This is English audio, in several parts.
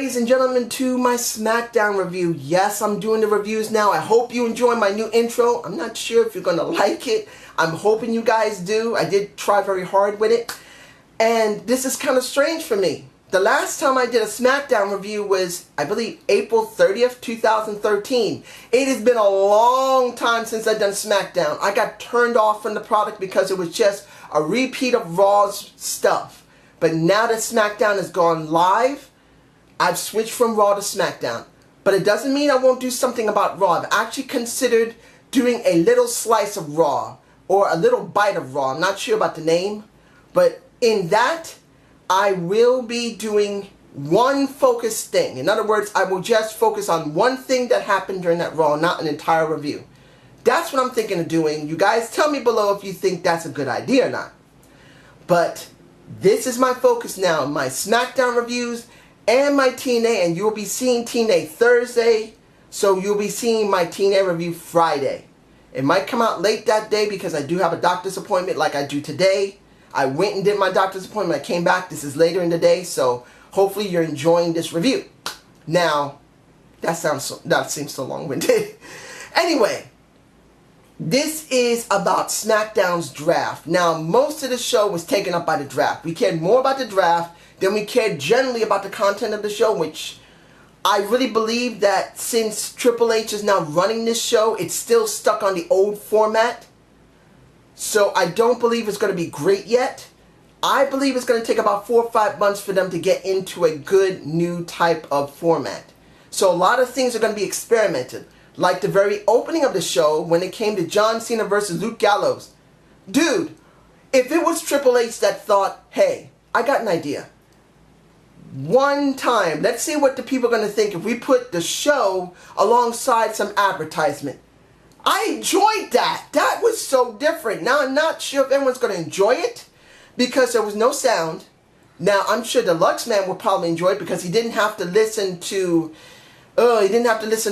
ladies and gentlemen, to my Smackdown review. Yes, I'm doing the reviews now. I hope you enjoy my new intro. I'm not sure if you're going to like it. I'm hoping you guys do. I did try very hard with it. And this is kind of strange for me. The last time I did a Smackdown review was, I believe, April 30th, 2013. It has been a long time since I've done Smackdown. I got turned off from the product because it was just a repeat of Raw's stuff. But now that Smackdown has gone live, I've switched from Raw to Smackdown. But it doesn't mean I won't do something about Raw. I've actually considered doing a little slice of Raw, or a little bite of Raw. I'm not sure about the name. But in that, I will be doing one focused thing. In other words, I will just focus on one thing that happened during that Raw, not an entire review. That's what I'm thinking of doing. You guys tell me below if you think that's a good idea or not. But this is my focus now, my Smackdown reviews and my TNA, and you'll be seeing TNA Thursday, so you'll be seeing my TNA review Friday. It might come out late that day because I do have a doctor's appointment like I do today. I went and did my doctor's appointment, I came back, this is later in the day, so hopefully you're enjoying this review. Now, that seems so long-winded. Anyway, this is about Smackdown's draft. Now, most of the show was taken up by the draft. We cared more about the draft than we cared generally about the content of the show, which I really believe that since Triple H is now running this show, it's still stuck on the old format. So I don't believe it's going to be great yet. I believe it's going to take about 4 or 5 months for them to get into a good new type of format. So a lot of things are going to be experimented. Like the very opening of the show when it came to John Cena versus Luke Gallows. Dude, if it was Triple H that thought, hey, I got an idea. One time, let's see what the people are going to think if we put the show alongside some advertisement. I enjoyed that. That was so different. Now, I'm not sure if everyone's going to enjoy it because there was no sound. Now, I'm sure the Lux Man will probably enjoy it because he didn't have to listen to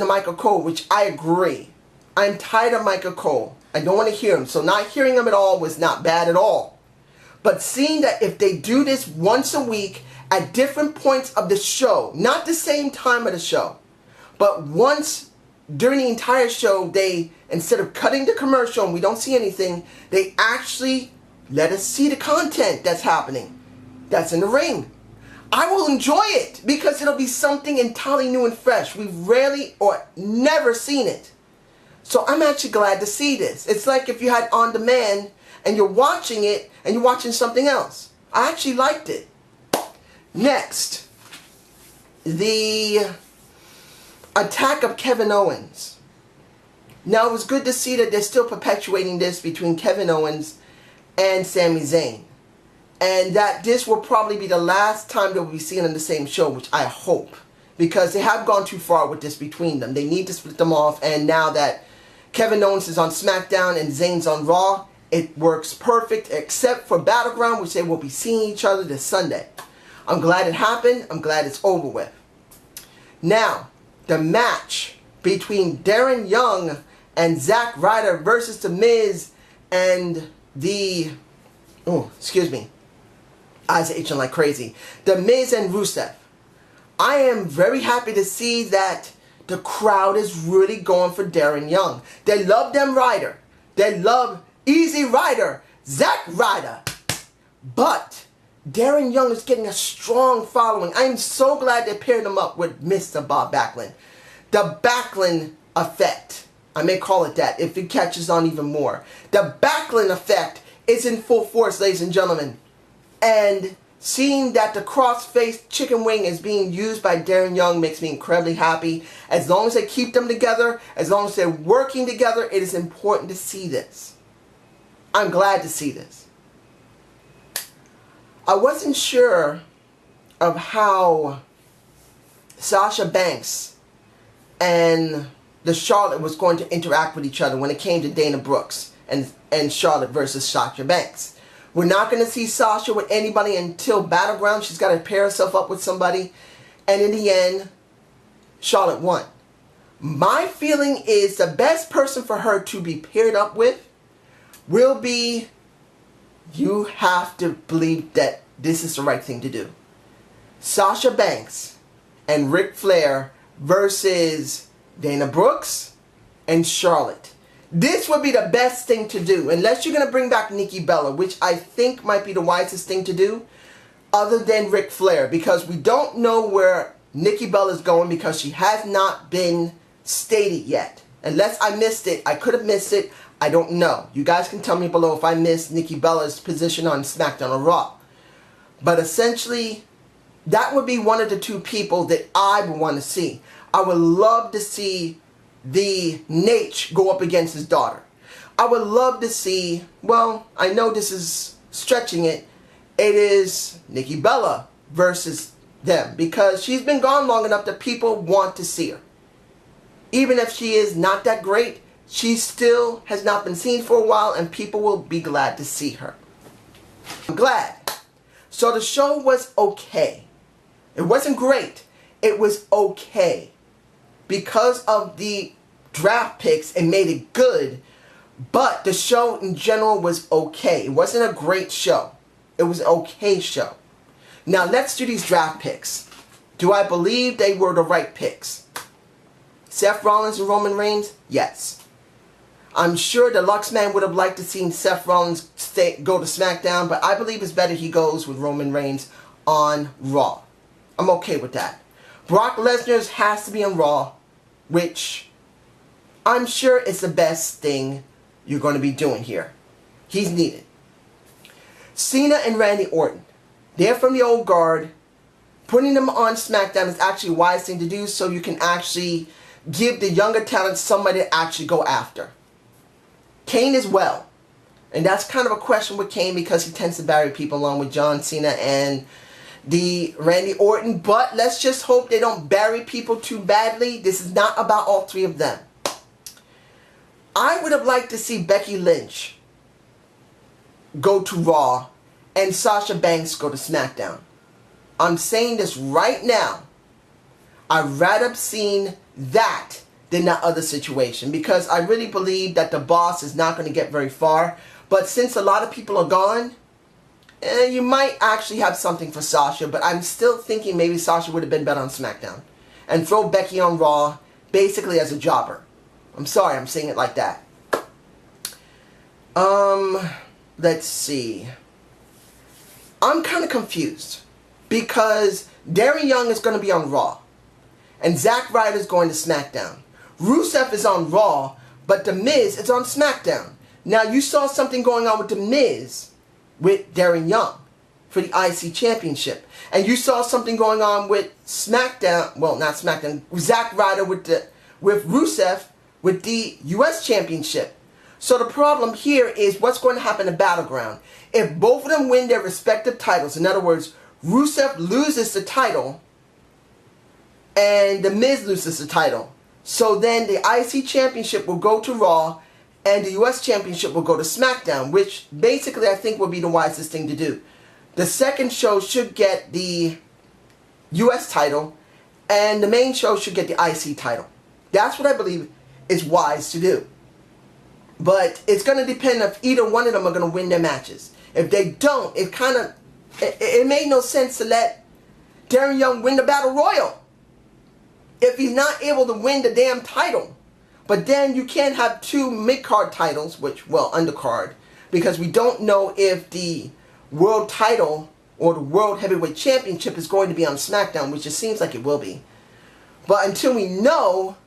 Michael Cole, which I agree. I'm tired of Michael Cole. I don't want to hear him. So not hearing him at all was not bad at all. But seeing that if they do this once a week at different points of the show, not the same time of the show, but once during the entire show, they, instead of cutting the commercial and we don't see anything, they actually let us see the content that's happening, that's in the ring. I will enjoy it because it'll be something entirely new and fresh. We've rarely or never seen it. So I'm actually glad to see this. It's like if you had On Demand and you're watching it and you're watching something else. I actually liked it. Next, the attack of Kevin Owens. Now it was good to see that they're still perpetuating this between Kevin Owens and Sami Zayn. And that this will probably be the last time that we'll be seeing on the same show, which I hope. Because they have gone too far with this between them. They need to split them off. And now that Kevin Owens is on SmackDown and Zayn's on Raw, it works perfect except for Battleground, which they will be seeing each other this Sunday. I'm glad it happened. I'm glad it's over with. Now, the match between Darren Young and Zack Ryder versus The Miz and the... Oh, excuse me. Eyes are itching like crazy. The Miz and Rusev. I am very happy to see that the crowd is really going for Darren Young. They love them Ryder. They love Easy Ryder, Zack Ryder. But Darren Young is getting a strong following. I am so glad they paired him up with Mr. Bob Backlund. The Backlund effect. I may call it that if it catches on even more. The Backlund effect is in full force, ladies and gentlemen. And seeing that the cross-faced chicken wing is being used by Darren Young makes me incredibly happy. As long as they keep them together, as long as they're working together, it is important to see this. I'm glad to see this. I wasn't sure of how Sasha Banks and the Charlotte was going to interact with each other when it came to Dana Brooks and Charlotte versus Sasha Banks. We're not going to see Sasha with anybody until Battleground. She's got to pair herself up with somebody. And in the end, Charlotte won. My feeling is the best person for her to be paired up with will be, you have to believe that this is the right thing to do. Sasha Banks and Ric Flair versus Dana Brooks and Charlotte. This would be the best thing to do, unless you're going to bring back Nikki Bella, which I think might be the wisest thing to do, other than Ric Flair, because we don't know where Nikki Bella is going because she has not been stated yet. Unless I missed it, I could have missed it, I don't know. You guys can tell me below if I missed Nikki Bella's position on Smackdown or Raw. But essentially, that would be one of the two people that I would want to see. I would love to see the Nate go up against his daughter. I would love to see, well, I know this is stretching it, it is Nikki Bella versus them, because she's been gone long enough that people want to see her. Even if she is not that great, she still has not been seen for a while, and people will be glad to see her. I'm glad. So the show was okay. It wasn't great. It was okay. Because of the draft picks, it made it good. But the show in general was okay. It wasn't a great show. It was an okay show. Now let's do these draft picks. Do I believe they were the right picks? Seth Rollins and Roman Reigns? Yes. I'm sure the Luxman would have liked to see Seth Rollins go to SmackDown, but I believe it's better he goes with Roman Reigns on Raw. I'm okay with that. Brock Lesnar has to be on Raw, which I'm sure is the best thing you're going to be doing here. He's needed. Cena and Randy Orton. They're from the old guard. Putting them on SmackDown is actually a wise thing to do, so you can actually give the younger talent somebody to actually go after. Kane as well. And that's kind of a question with Kane because he tends to bury people along with John Cena and the Randy Orton. But let's just hope they don't bury people too badly. This is not about all three of them. I would have liked to see Becky Lynch go to Raw and Sasha Banks go to SmackDown. I'm saying this right now. I'd rather have seen that than that other situation, because I really believe that the boss is not going to get very far. But since a lot of people are gone, you might actually have something for Sasha, but I'm still thinking maybe Sasha would have been better on SmackDown. And throw Becky on Raw, basically as a jobber. I'm sorry, I'm saying it like that. Let's see. I'm kind of confused, because Darren Young is going to be on Raw, and Zack Ryder is going to SmackDown. Rusev is on Raw, but The Miz is on SmackDown. Now, you saw something going on with The Miz with Darren Young for the IC Championship. And you saw something going on with SmackDown, well, not SmackDown, Zack Ryder with Rusev with the US Championship. So the problem here is what's going to happen in Battleground. If both of them win their respective titles, in other words, Rusev loses the title and The Miz loses the title. So then the IC Championship will go to Raw and the US Championship will go to SmackDown, which basically I think would be the wisest thing to do. The second show should get the US title and the main show should get the IC title. That's what I believe is wise to do. But it's going to depend if either one of them are going to win their matches. If they don't, it made no sense to let Darren Young win the Battle Royal if he's not able to win the damn title. But then you can't have two mid-card titles, undercard, because we don't know if the world title or the World Heavyweight Championship is going to be on SmackDown, which it seems like it will be. But until we know,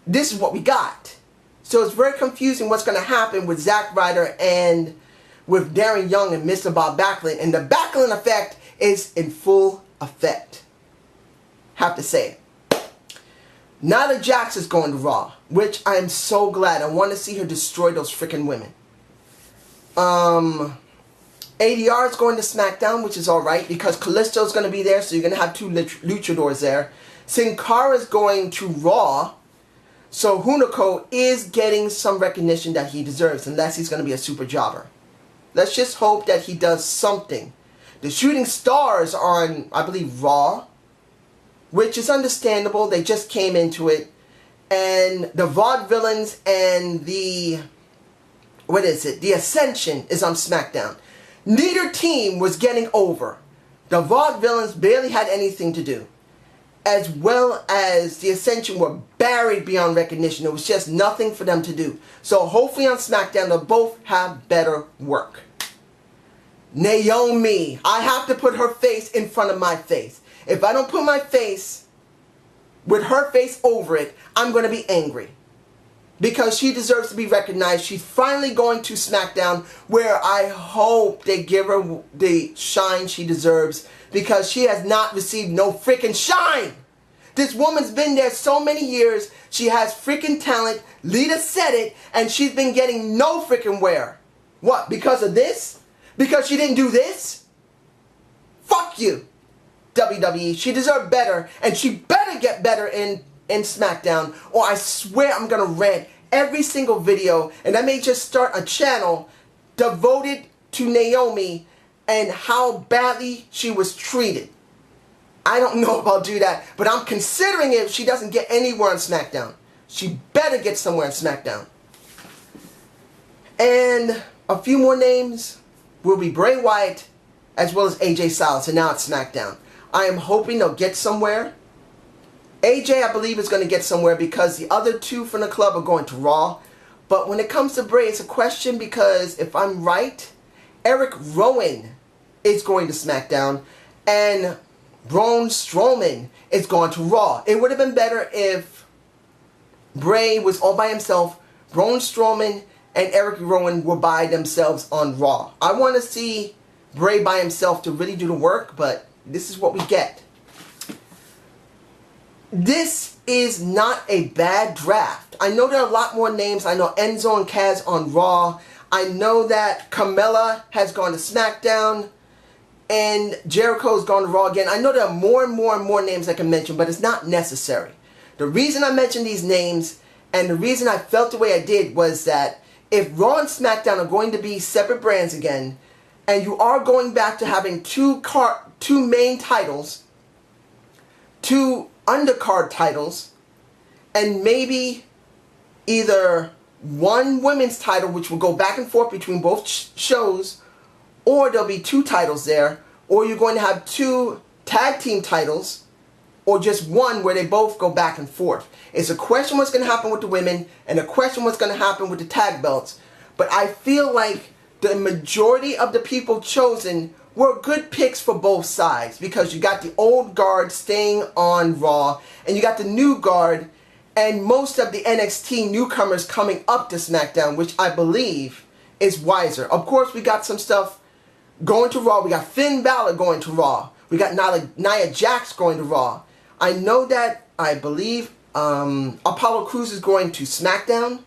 this is what we got. So it's very confusing what's going to happen with Zack Ryder and with Darren Young and Mr. Bob Backlund. And the Backlund effect is in full effect. Have to say it. Nia Jax is going to Raw, which I am so glad. I want to see her destroy those freaking women. ADR is going to SmackDown, which is alright, because Kalisto is going to be there, so you're going to have two luchadors there. Sin Cara is going to Raw, so Hunico is getting some recognition that he deserves, unless he's going to be a super jobber. Let's just hope that he does something. The Shooting Stars are on, I believe, Raw, which is understandable. They just came into it. And the Vaudevillains and the Ascension is on SmackDown. Neither team was getting over. The Vaudevillains barely had anything to do. as well as the Ascension were buried beyond recognition. It was just nothing for them to do. So hopefully on SmackDown they'll both have better work. Naomi, I have to put her face in front of my face. If I don't put my face with her face over it, I'm going to be angry. Because she deserves to be recognized. She's finally going to SmackDown, where I hope they give her the shine she deserves, because she has not received no freaking shine. This woman's been there so many years. She has freaking talent. Lita said it, and she's been getting no freaking wear. What? Because of this? Because she didn't do this? Fuck you, WWE. She deserved better, and she better get better in SmackDown, or I swear I'm gonna rant every single video, and I may just start a channel devoted to Naomi and how badly she was treated. I don't know if I'll do that, but I'm considering it if she doesn't get anywhere on SmackDown. She better get somewhere on SmackDown. And a few more names will be Bray Wyatt as well as AJ Styles, and now it's SmackDown. I am hoping they'll get somewhere. AJ, I believe, is going to get somewhere because the other two from the club are going to Raw. But when it comes to Bray, it's a question because if I'm right, Eric Rowan is going to SmackDown and Braun Strowman is going to Raw. It would have been better if Bray was all by himself, Braun Strowman and Eric Rowan were by themselves on Raw. I want to see Bray by himself to really do the work, but this is what we get. This is not a bad draft. I know there are a lot more names. I know Enzo and Kaz on Raw. I know that Carmella has gone to SmackDown. And Jericho's gone to Raw again. I know there are more and more names I can mention, but it's not necessary. The reason I mentioned these names and the reason I felt the way I did was that if Raw and SmackDown are going to be separate brands again, and you are going back to having two main titles, two undercard titles, and maybe either one women's title which will go back and forth between both shows, or there'll be two titles there, or you're going to have two tag team titles, or just one where they both go back and forth. It's a question what's going to happen with the women, and a question what's going to happen with the tag belts. But I feel like the majority of the people chosen were good picks for both sides, because you got the old guard staying on Raw, and you got the new guard, and most of the NXT newcomers coming up to SmackDown, which I believe is wiser. Of course, we got some stuff going to Raw. We got Finn Balor going to Raw. We got Nia Jax going to Raw. I know that, I believe, Apollo Crews is going to SmackDown.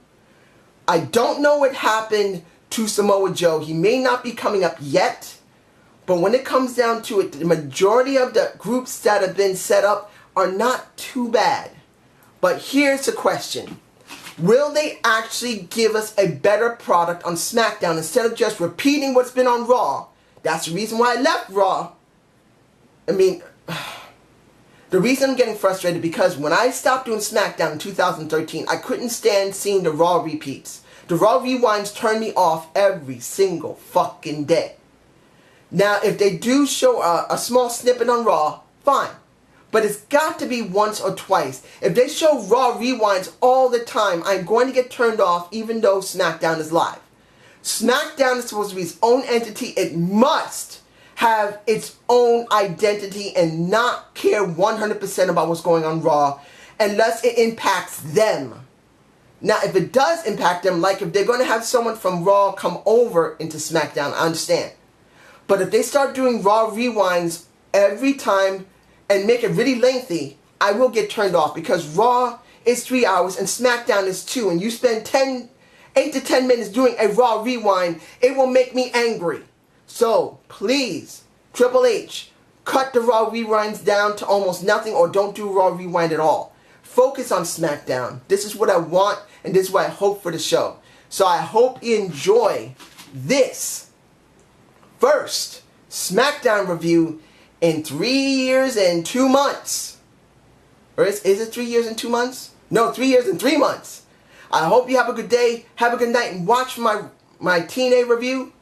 I don't know what happened to Samoa Joe. He may not be coming up yet. But when it comes down to it, the majority of the groups that have been set up are not too bad. But here's the question. Will they actually give us a better product on SmackDown instead of just repeating what's been on Raw? That's the reason why I left Raw. I mean, the reason I'm getting frustrated because when I stopped doing SmackDown in 2013, I couldn't stand seeing the Raw repeats. The Raw rewinds turned me off every single fucking day. Now, if they do show a small snippet on Raw, fine. But it's got to be once or twice. If they show Raw rewinds all the time, I'm going to get turned off even though SmackDown is live. SmackDown is supposed to be its own entity. It must have its own identity and not care 100% about what's going on Raw unless it impacts them. Now, if it does impact them, like if they're going to have someone from Raw come over into SmackDown, I understand. But if they start doing Raw rewinds every time and make it really lengthy, I will get turned off because Raw is 3 hours and SmackDown is 2, and you spend 8 to 10 minutes doing a Raw rewind, it will make me angry. So, please, Triple H, cut the Raw rewinds down to almost nothing or don't do Raw rewind at all. Focus on SmackDown. This is what I want and this is what I hope for the show. So I hope you enjoy this first SmackDown review in 3 years and 2 months. Or is it 3 years and 2 months? No, 3 years and 3 months. I hope you have a good day, have a good night, and watch my TNA review.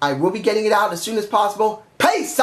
I will be getting it out as soon as possible. Peace!